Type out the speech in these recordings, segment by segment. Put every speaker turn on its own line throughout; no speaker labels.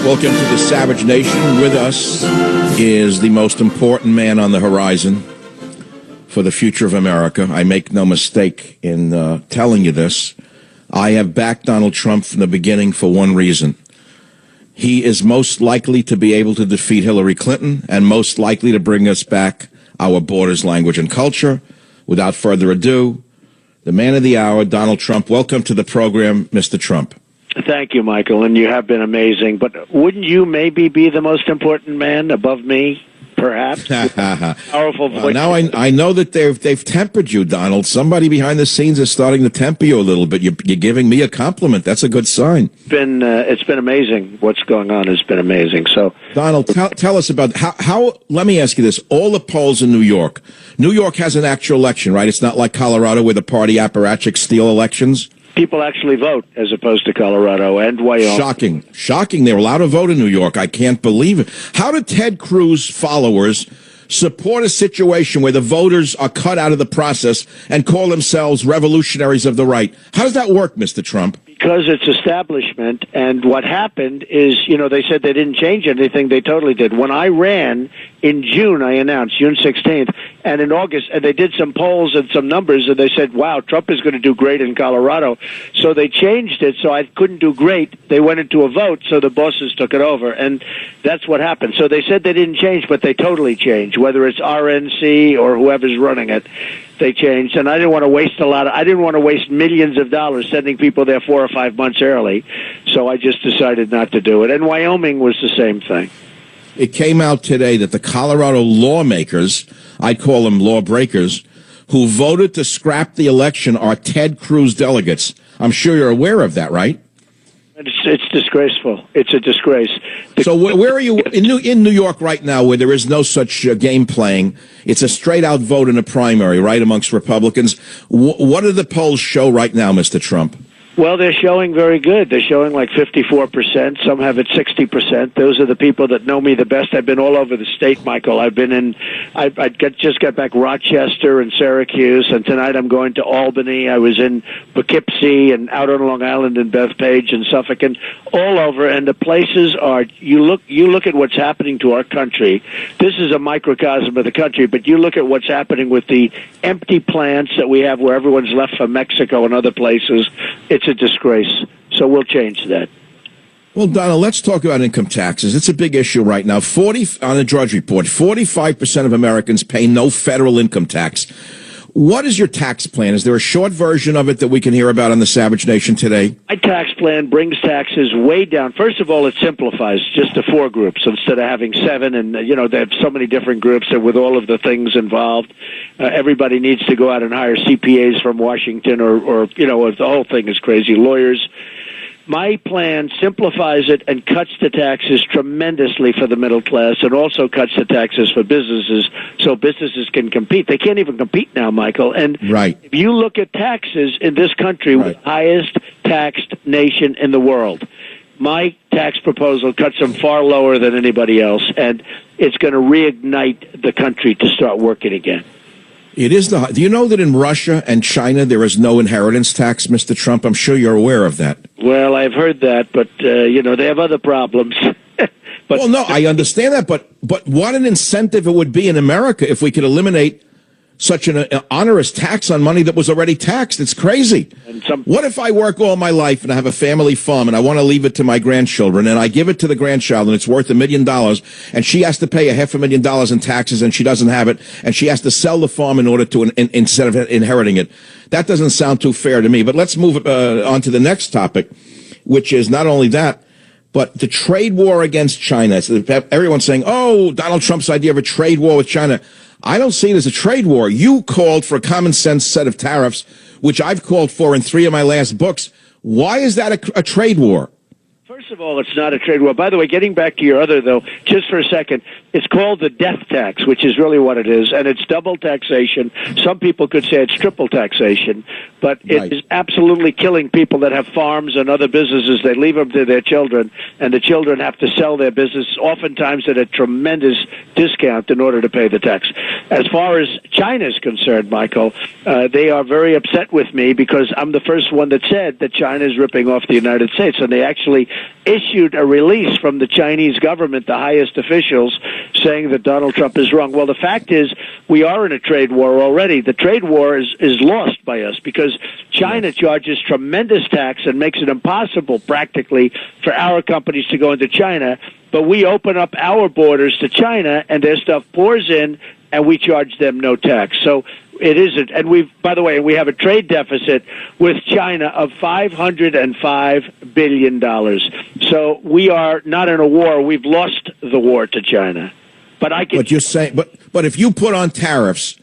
Welcome to the Savage Nation. With us is the most important man on the horizon for the future of America. I make no mistake in telling you this. I have backed Donald Trump from the beginning for one reason. He is most likely to be able to defeat Hillary Clinton and most likely to bring us back our borders, language, and culture. Without further ado, the man of the hour, Donald Trump. Welcome to the program, Mr. Trump.
Thank you, Michael, and you have been amazing. But wouldn't you maybe be the most important man above me, perhaps? Powerful voice.
Now I know that they've tempered you, Donald. Somebody behind the scenes is starting to temper you a little bit. You're giving me a compliment. That's a good sign.
It's been amazing. What's going on has been amazing. So,
Donald, tell us about how. Let me ask you this: all the polls in New York has an actual election, right? It's not like Colorado where the party apparatchiks steal elections.
People actually vote as opposed to Colorado and Wyoming.
Shocking. They're allowed to vote in New York. I can't believe it. How do Ted Cruz followers support a situation where the voters are cut out of the process and call themselves revolutionaries of the right? How does that work, Mr. Trump?
Because it's establishment, and what happened is, they said they didn't change anything. They totally did. When I ran in June, I announced, June 16th, and in August, and they did some polls and some numbers, and they said, wow, Trump is going to do great in Colorado. So they changed it, so I couldn't do great. They went into a vote, so the bosses took it over, and that's what happened. So they said they didn't change, but they totally changed, whether it's RNC or whoever's running it. They changed, and I didn't want to waste millions of dollars sending people there 4 or 5 months early, so I just decided not to do it. And Wyoming was the same thing.
It came out today that the Colorado lawmakers, I call them lawbreakers, who voted to scrap the election are Ted Cruz delegates. I'm sure you're aware of that, right?
It's disgraceful. It's a disgrace.
So where are you in New York right now, where there is no such game playing? It's a straight-out vote in a primary, right, amongst Republicans. What do the polls show right now, Mr. Trump?
Well, they're showing very good. They're showing like 54%. Some have it 60%. Those are the people that know me the best. I've been all over the state, Michael. I've been in, just got back Rochester and Syracuse, and tonight I'm going to Albany. I was in Poughkeepsie and out on Long Island in Bethpage and Suffolk and all over. And the places are, you look at what's happening to our country. This is a microcosm of the country, but you look at what's happening with the empty plants that we have where everyone's left for Mexico and other places. It's a disgrace. So we'll change that.
Well, Donald, let's talk about income taxes. It's a big issue right now. On the Drudge Report, 45% of Americans pay no federal income tax. What is your tax plan? Is there a short version of it that we can hear about on the Savage Nation today?
My tax plan brings taxes way down. First of all, it simplifies just to 4 groups instead of having 7. And, they have so many different groups and with all of the things involved. Everybody needs to go out and hire CPAs from Washington or the whole thing is crazy, lawyers. My plan simplifies it and cuts the taxes tremendously for the middle class and also cuts the taxes for businesses so businesses can compete. They can't even compete now, Michael. And
right.
If you look at taxes in this country, we're the highest taxed nation in the world. My tax proposal cuts them far lower than anybody else, and it's going to reignite the country to start working again.
It is do you know that in Russia and China there is no inheritance tax, Mr. Trump? I'm sure you're aware of that.
Well, I've heard that, but they have other problems.
Well, no, I understand that, but what an incentive it would be in America if we could eliminate such an onerous tax on money that was already taxed. It's crazy. What if I work all my life and I have a family farm and I want to leave it to my grandchildren and I give it to the grandchild and it's worth $1 million and she has to pay $500,000 in taxes and she doesn't have it and she has to sell the farm in order to instead of inheriting it? That doesn't sound too fair to me. But let's move on to the next topic, which is not only that, but the trade war against China. So everyone's saying, oh, Donald Trump's idea of a trade war with China. I don't see it as a trade war. You called for a common sense set of tariffs, which I've called for in 3 of my last books. Why is that a trade war?
First of all, it's not a trade war. By the way, getting back to your other, though, just for a second, it's called the death tax, which is really what it is, and it's double taxation. Some people could say it's triple taxation, but it is absolutely killing people that have farms and other businesses. They leave them to their children, and the children have to sell their business, oftentimes at a tremendous discount in order to pay the tax. As far as China is concerned, Michael, they are very upset with me because I'm the first one that said that China is ripping off the United States, and they actually issued a release from the Chinese government, the highest officials, saying that Donald Trump is wrong. Well, the fact is we are in a trade war already. The trade war is lost by us because China charges tremendous tax and makes it impossible practically for our companies to go into China. But we open up our borders to China and their stuff pours in and we charge them no tax. So it isn't. And by the way, we have a trade deficit with China of $505 billion. So we are not in a war. We've lost the war to China. But
you're saying, but if you put on tariffs,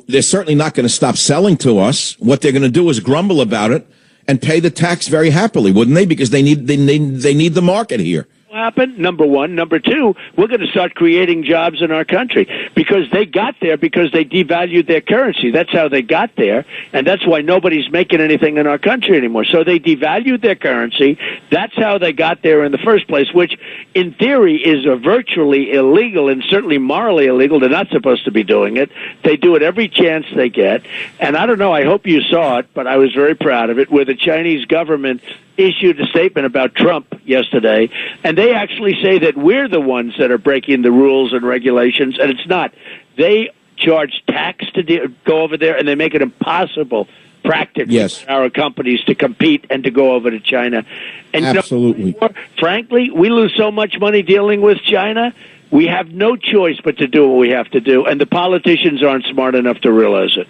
they're certainly not going to stop selling to us. What they're going to do is grumble about it and pay the tax very happily, wouldn't they? Because they need the market here.
Happen, number one. Number two, we're going to start creating jobs in our country because they got there because they devalued their currency. That's how they got there, and that's why nobody's making anything in our country anymore. So they devalued their currency. That's how they got there in the first place, which in theory is virtually illegal and certainly morally illegal. They're not supposed to be doing it. They do it every chance they get. And I don't know, I hope you saw it, but I was very proud of it, where the Chinese government issued a statement about Trump yesterday, and they actually say that we're the ones that are breaking the rules and regulations, and it's not. They charge tax to go over there, and they make it impossible practically for our companies to compete and to go over to China. And
absolutely.
Frankly, we lose so much money dealing with China, we have no choice but to do what we have to do, and the politicians aren't smart enough to realize it.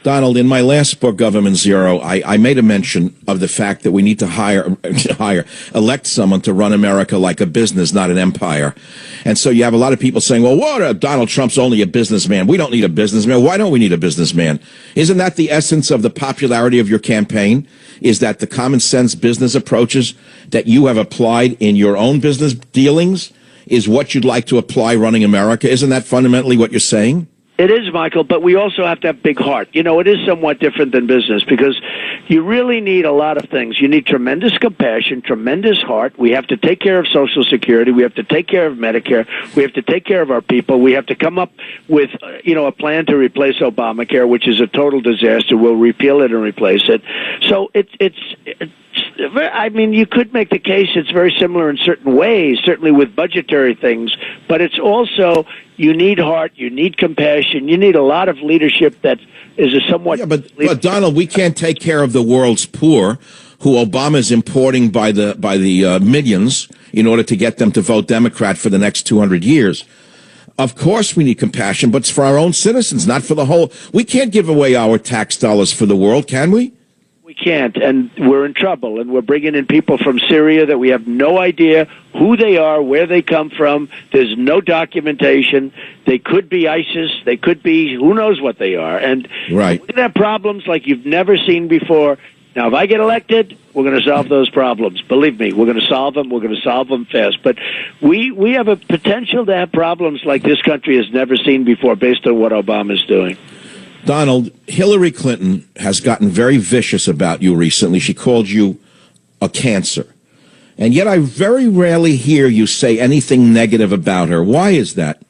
Donald, in my last book, Government Zero, I made a mention of the fact that we need to elect someone to run America like a business, not an empire. And so you have a lot of people saying, well, what? Donald Trump's only a businessman. We don't need a businessman. Why don't we need a businessman? Isn't that the essence of the popularity of your campaign? Is that the common sense business approaches that you have applied in your own business dealings is what you'd like to apply running America? Isn't that fundamentally what you're saying?
It is, Michael, but we also have to have big heart. You know, it is somewhat different than business because you really need a lot of things. You need tremendous compassion, tremendous heart. We have to take care of Social Security. We have to take care of Medicare. We have to take care of our people. We have to come up with, a plan to replace Obamacare, which is a total disaster. We'll repeal it and replace it. So you could make the case it's very similar in certain ways, certainly with budgetary things, but it's also, you need heart, you need compassion, you need a lot of leadership that is a somewhat...
Yeah, but Donald, we can't take care of the world's poor, who Obama's importing by the millions in order to get them to vote Democrat for the next 200 years. Of course we need compassion, but it's for our own citizens, not for the whole... We can't give away our tax dollars for the world, can we?
We can't, and we're in trouble, and we're bringing in people from Syria that we have no idea who they are, where they come from. There's no documentation. They could be ISIS. They could be who knows what they are. And
right.
We're going to have problems like you've never seen before. Now, if I get elected, we're going to solve those problems. Believe me, we're going to solve them. We're going to solve them fast. But we have a potential to have problems like this country has never seen before based on what Obama's doing.
Donald, Hillary Clinton has gotten very vicious about you recently. She called you a cancer. And yet I very rarely hear you say anything negative about her. Why is that?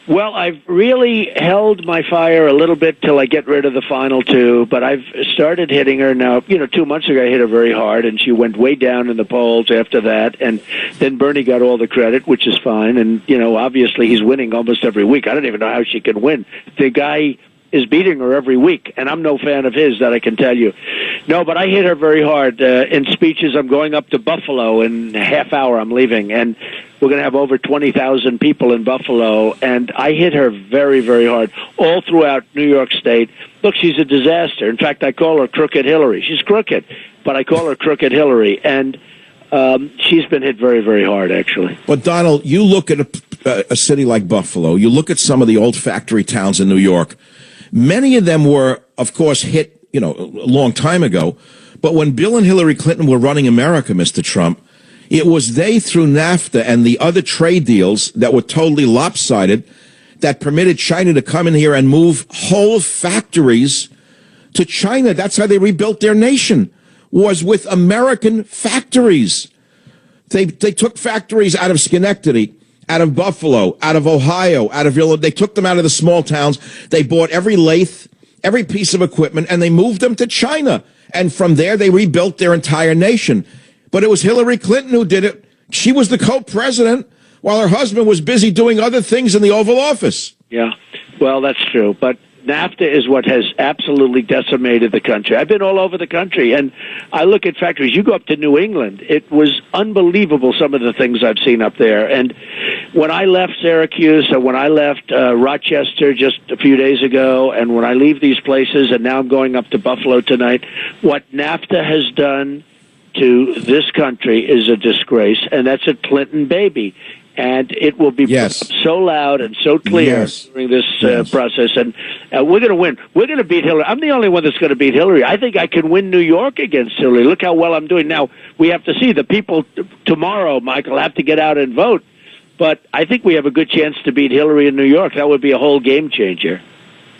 Well, I've really held my fire a little bit till I get rid of the final two, but I've started hitting her now. 2 months ago I hit her very hard, and she went way down in the polls after that, and then Bernie got all the credit, which is fine, and, obviously he's winning almost every week. I don't even know how she can win. The guy is beating her every week, and I'm no fan of his, that I can tell you. No, but I hit her very hard in speeches. I'm going up to Buffalo in a half hour. I'm leaving, and we're going to have over 20,000 people in Buffalo, and I hit her very, very hard all throughout New York State. Look, she's a disaster. In fact, I call her Crooked Hillary. She's crooked, but I call her Crooked Hillary, and she's been hit very, very hard, actually.
But, Donald, you look at a city like Buffalo, you look at some of the old factory towns in New York. Many of them were, of course, hit, a long time ago. But when Bill and Hillary Clinton were running America, Mr. Trump, it was they, through NAFTA and the other trade deals that were totally lopsided, that permitted China to come in here and move whole factories to China. That's how they rebuilt their nation, was with American factories. They took factories out of Schenectady, out of Buffalo, out of Ohio, out of Illinois. They took them out of the small towns. They bought every lathe, every piece of equipment, and they moved them to China. And from there, they rebuilt their entire nation. but it was Hillary Clinton who did it. She was the co-president while her husband was busy doing other things in the Oval Office.
Yeah, well, that's true. But NAFTA is what has absolutely decimated the country. I've been all over the country, and I look at factories. You go up to New England. It was unbelievable, some of the things I've seen up there. And when I left Syracuse, and when I left Rochester just a few days ago, and when I leave these places, and now I'm going up to Buffalo tonight, what NAFTA has done to this country is a disgrace, and that's a Clinton baby. And it will be so loud and so clear during this process. And we're going to win. We're going to beat Hillary. I'm the only one that's going to beat Hillary. I think I can win New York against Hillary. Look how well I'm doing. Now, we have to see. The people tomorrow, Michael, have to get out and vote. But I think we have a good chance to beat Hillary in New York. That would be a whole game changer.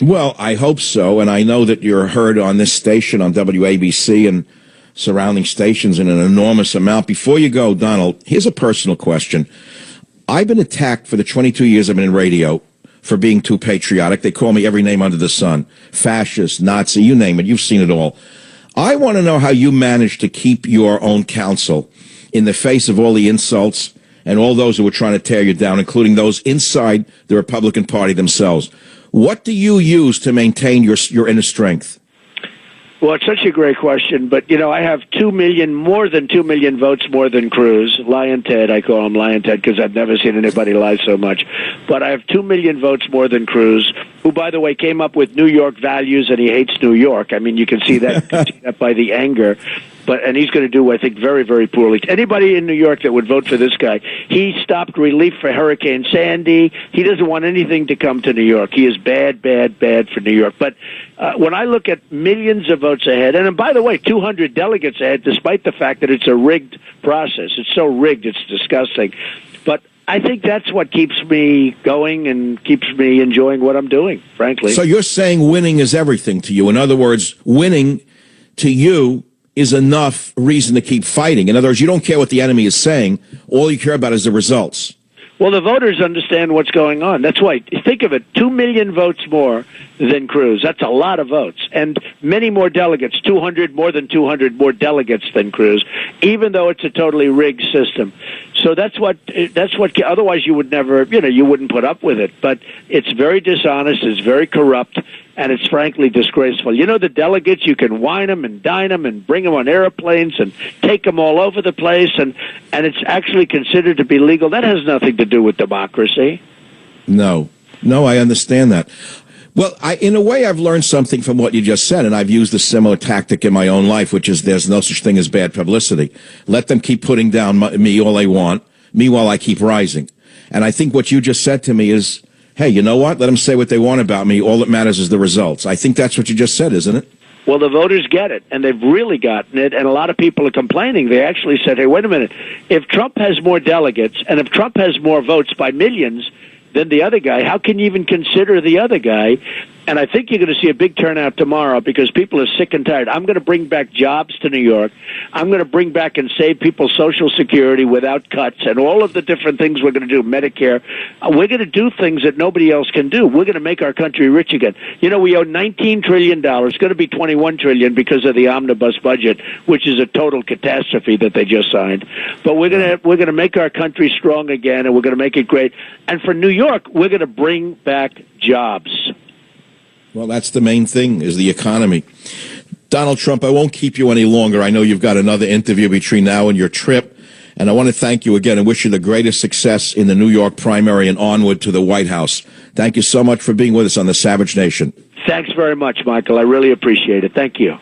Well, I hope so. And I know that you're heard on this station, on WABC and surrounding stations in an enormous amount. Before you go, Donald, here's a personal question. I've been attacked for the 22 years I've been in radio for being too patriotic. They call me every name under the sun. Fascist, Nazi, you name it. You've seen it all. I want to know how you managed to keep your own counsel in the face of all the insults and all those who were trying to tear you down, including those inside the Republican Party themselves. What do you use to maintain your inner strength?
Well, it's such a great question, but, I have 2 million, more than 2 million votes more than Cruz. Lion Ted, I call him Lion Ted because I've never seen anybody lie so much. But I have 2 million votes more than Cruz, who, by the way, came up with New York values, and he hates New York. I mean, you can see that, by the anger. And he's going to do, I think, very, very poorly. Anybody in New York that would vote for this guy, he stopped relief for Hurricane Sandy. He doesn't want anything to come to New York. He is bad, bad, bad for New York. But when I look at millions of votes ahead, and by the way, 200 delegates ahead, despite the fact that it's a rigged process. It's so rigged, it's disgusting. But I think that's what keeps me going and keeps me enjoying what I'm doing, frankly.
So you're saying winning is everything to you. In other words, winning to you is enough reason to keep fighting. In other words, you don't care what the enemy is saying. All you care about is the results.
Well, the voters understand what's going on. That's why, think of it, 2 million votes more than Cruz. That's a lot of votes. And many more delegates, more than 200 more delegates than Cruz, even though it's a totally rigged system. So that's what, otherwise you would never, you wouldn't put up with it. But it's very dishonest, it's very corrupt, and it's frankly disgraceful. The delegates, you can wine them and dine them and bring them on airplanes and take them all over the place, and it's actually considered to be legal. That has nothing to do with democracy.
No, I understand that. Well, in a way, I've learned something from what you just said, and I've used a similar tactic in my own life, which is there's no such thing as bad publicity. Let them keep putting down me all they want. Meanwhile, I keep rising. And I think what you just said to me is, hey, you know what? Let them say what they want about me. All that matters is the results. I think that's what you just said, isn't it?
Well, the voters get it, and they've really gotten it, and a lot of people are complaining. They actually said, hey, wait a minute. If Trump has more delegates, and if Trump has more votes by millions than the other guy, how can you even consider the other guy? And I think you're going to see a big turnout tomorrow because people are sick and tired. I'm going to bring back jobs to New York. I'm going to bring back and save people's Social Security without cuts and all of the different things we're going to do, Medicare. We're going to do things that nobody else can do. We're going to make our country rich again. We owe $19 trillion. It's going to be $21 trillion because of the omnibus budget, which is a total catastrophe that they just signed. But we're going to make our country strong again, and we're going to make it great. And for New York, we're going to bring back jobs.
Well, that's the main thing, is the economy. Donald Trump, I won't keep you any longer. I know you've got another interview between now and your trip, and I want to thank you again and wish you the greatest success in the New York primary and onward to the White House. Thank you so much for being with us on the Savage Nation.
Thanks very much, Michael. I really appreciate it. Thank you.